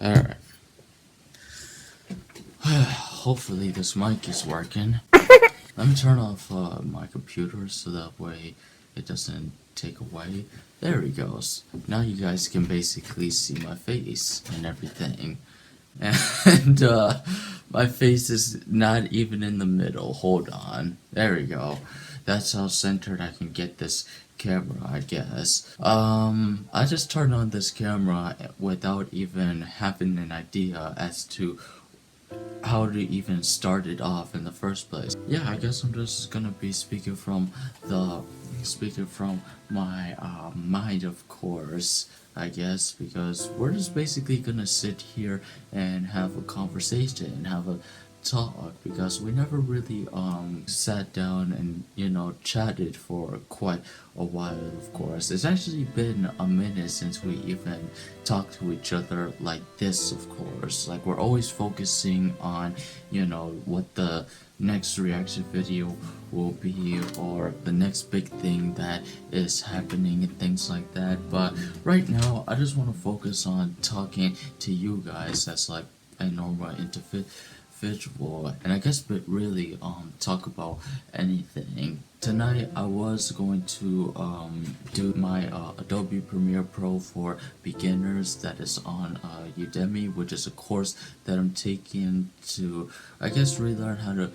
Alright. Hopefully this mic is working. Let me turn off my computer so that way it doesn't take away. There he goes. Now you guys can basically see my face and everything. And my face is not even in the middle. Hold on. There we go. That's how centered I can get this camera, I guess. I just turned on this camera without even having an idea as to how to even start it off in the first place. Yeah, I guess I'm just gonna be speaking from my mind, of course, I guess, because we're just basically gonna sit here and have a conversation, have a talk, because we never really sat down and chatted for quite a while. Of course, it's actually been a minute since we even talked to each other like this. Of course, like we're always focusing on what the next reaction video will be, or the next big thing that is happening and things like that. But right now I just want to focus on talking to you guys as like a normal individual, and I guess but really talk about anything. Tonight I was going to do my Adobe Premiere Pro for beginners that is on Udemy, which is a course that I'm taking to, I guess, relearn how to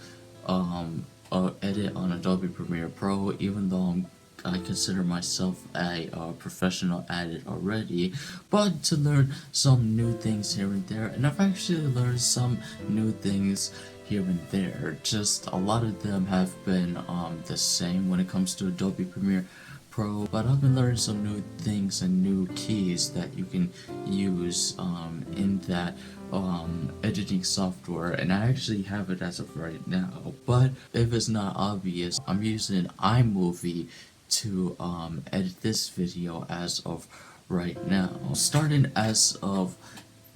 edit on Adobe Premiere Pro, even though I consider myself a professional at it already, but to learn some new things here and there. And I've actually learned some new things here and there. Just a lot of them have been the same when it comes to Adobe Premiere Pro, but I've been learning some new things and new keys that you can use in that editing software, and I actually have it as of right now. But if it's not obvious, I'm using iMovie to edit this video as of right now. Starting as of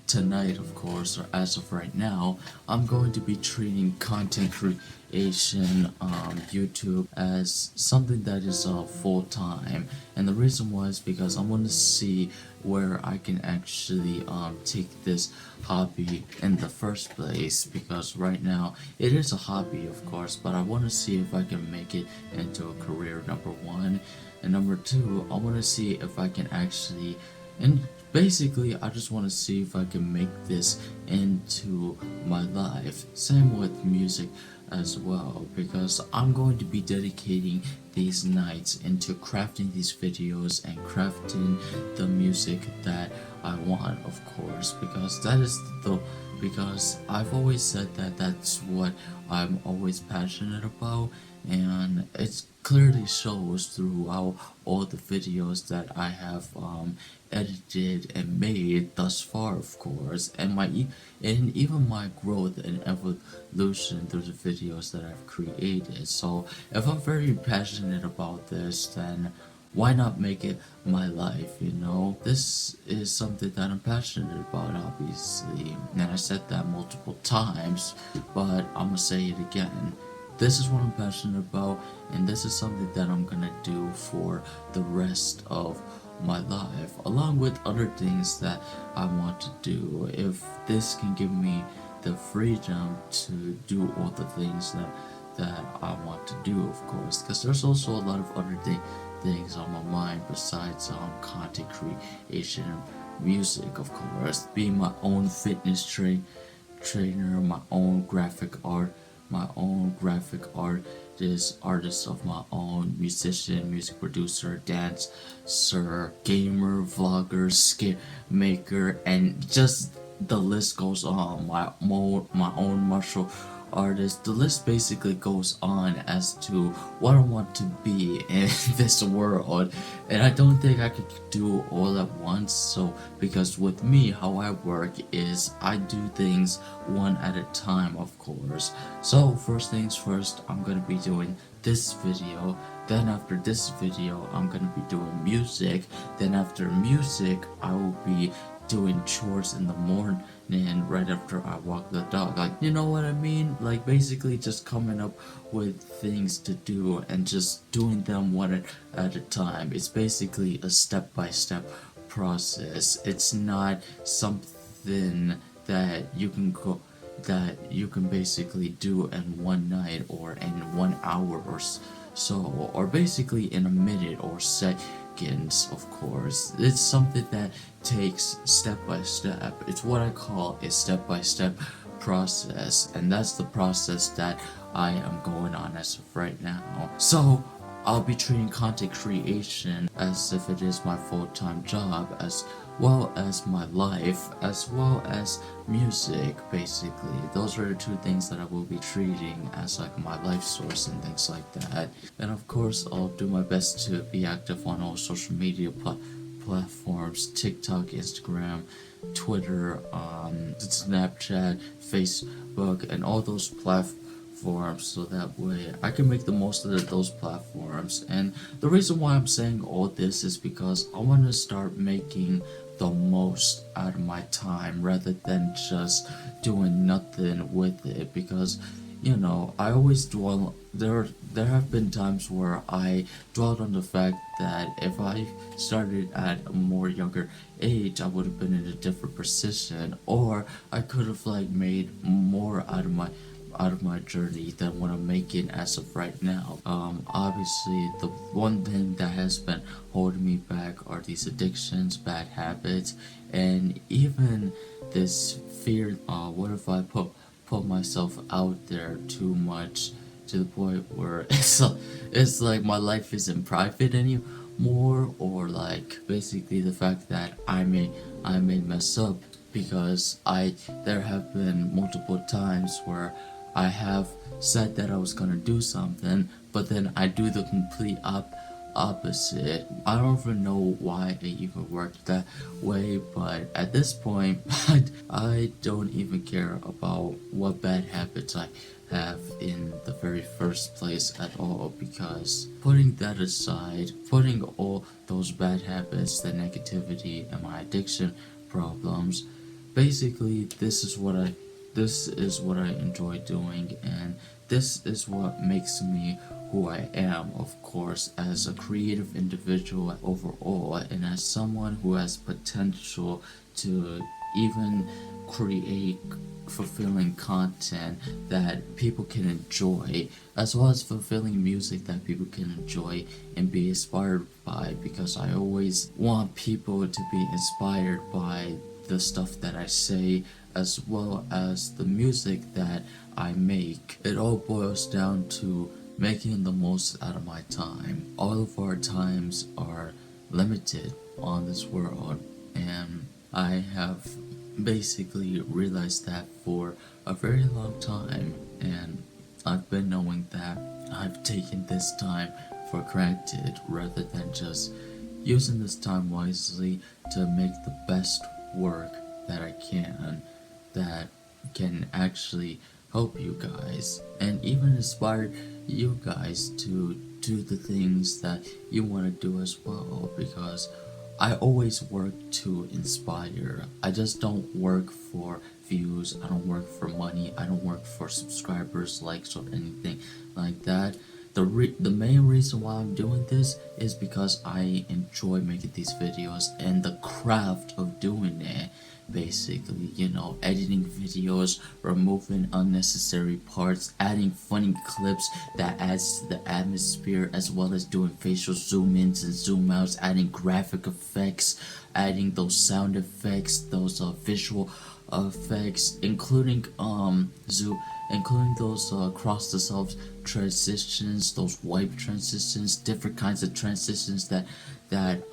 tonight, of course, or as of right now, I'm going to be treating content creation on YouTube as something that is full-time, and the reason was because I want to see where I can actually take this hobby in the first place, because right now it is a hobby, of course, but I want to see if I can make it into a career, number one, and number two, I want to see if I can actually, and basically I just want to see if I can make this into my life. Same with music as well, because I'm going to be dedicating these nights into crafting these videos and crafting the music that I want, of course, because that is because I've always said that that's what I'm always passionate about, and it clearly shows throughout all the videos that I have edited and made thus far, of course, and and even my growth and evolution through the videos that I've created. So if I'm very passionate about this, then why not make it my life, This is something that I'm passionate about, obviously, and I said that multiple times, but I'm gonna say it again. This is what I'm passionate about, and this is something that I'm gonna do for the rest of my life, along with other things that I want to do. If this can give me the freedom to do all the things that I want to do, of course, because there's also a lot of other things on my mind besides content creation and music, of course. Being my own fitness trainer, my own graphic artist of my own, musician, music producer, dancer, gamer, vlogger, skit maker, and just the list goes on. My own martial artist. The list basically goes on as to what I want to be in this world, and I don't think I could do all at once. So because with me, how I work is I do things one at a time, of course. So first things first, I'm gonna be doing this video. Then after this video, I'm gonna be doing music. Then after music, I will be doing chores in the morning right after I walk the dog. Like, you know what I mean? Like, basically just coming up with things to do and just doing them one at a time. It's basically a step-by-step process. It's not something nothing that you can go that you can basically do in one night or in 1 hour or so, or basically in a minute or seconds. Of course, it's something that takes step by step. It's what I call a step by step process, and that's the process that I am going on as of right now. So I'll be treating content creation as if it is my full-time job, as well as my life, as well as music. Basically, those are the two things that I will be treating as like my life source and things like that. And of course, I'll do my best to be active on all social media platforms: TikTok, Instagram, Twitter, Snapchat, Facebook, and all those platforms, so that way I can make the most of those platforms. And the reason why I'm saying all this is because I want to start making the most out of my time rather than just doing nothing with it, because I always dwell there have been times where I dwelled on the fact that if I started at a more younger age, I would have been in a different position, or I could have like made more out of my journey than what I'm making as of right now. Obviously, the one thing that has been holding me back are these addictions, bad habits, and even this fear. What if I put myself out there too much to the point where it's like my life isn't private anymore, or like basically the fact that I may mess up, because there have been multiple times where I have said that I was gonna do something, but then I do the complete opposite. I don't even know why it even worked that way, but at this point, I don't even care about what bad habits I have in the very first place at all, because putting that aside, putting all those bad habits, the negativity, and my addiction problems, basically this is what I enjoy doing, and this is what makes me who I am, of course, as a creative individual overall, and as someone who has potential to even create fulfilling content that people can enjoy, as well as fulfilling music that people can enjoy and be inspired by, because I always want people to be inspired by the stuff that I say, as well as the music that I make. It all boils down to making the most out of my time. All of our times are limited on this world, and I have basically realized that for a very long time, and I've been knowing that I've taken this time for granted rather than just using this time wisely to make the best work that I can, that can actually help you guys and even inspire you guys to do the things that you want to do as well, because I always work to inspire. I just don't work for views, I don't work for money, I don't work for subscribers, likes, or anything like that. The main reason why I'm doing this is because I enjoy making these videos and the craft of doing it. Basically, editing videos, removing unnecessary parts, adding funny clips that adds to the atmosphere, as well as doing facial zoom ins and zoom outs, adding graphic effects, adding those sound effects, those visual effects, including those cross dissolve transitions, those wipe transitions, different kinds of transitions that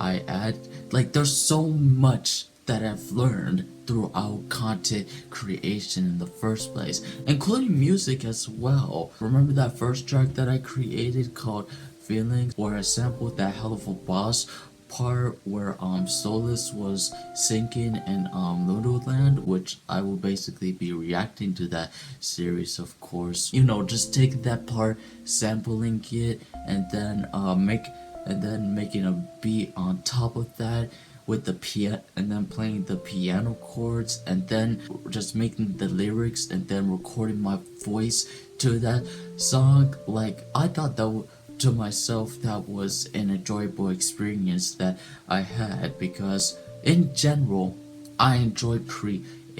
I add. Like, there's so much that I've learned throughout content creation in the first place, including music as well. Remember that first track that I created called Feelings, where I sampled that Hell of a Boss part where Solus was sinking in Ludoland, which I will basically be reacting to that series, of course. Just taking that part, sampling it, and then making a beat on top of that with the piano, and then playing the piano chords, and then just making the lyrics, and then recording my voice to that song. Like, I thought that to myself that was an enjoyable experience that I had, because in general I enjoy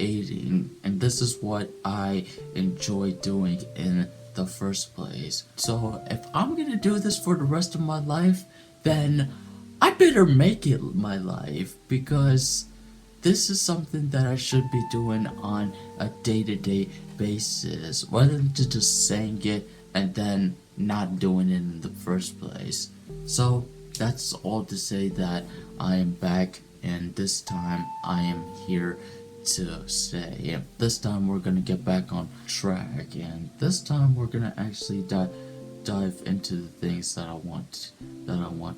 creating, and this is what I enjoy doing in the first place. So if I'm gonna do this for the rest of my life, then I better make it my life, because this is something that I should be doing on a day-to-day basis, rather than to just saying it and then not doing it in the first place. So that's all to say that I am back, and this time I am here to stay. This time we're gonna get back on track, and this time we're gonna actually dive into the things that I want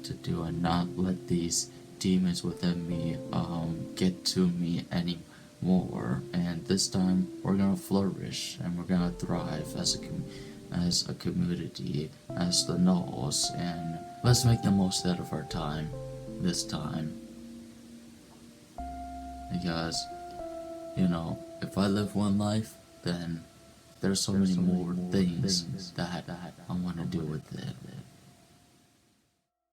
to do, and not let these demons within me get to me anymore. And this time we're gonna flourish, and we're gonna thrive as a community, as the Nulls, and let's make the most out of our time this time. Because, if I live one life, then there's so many more things that I want to do with it.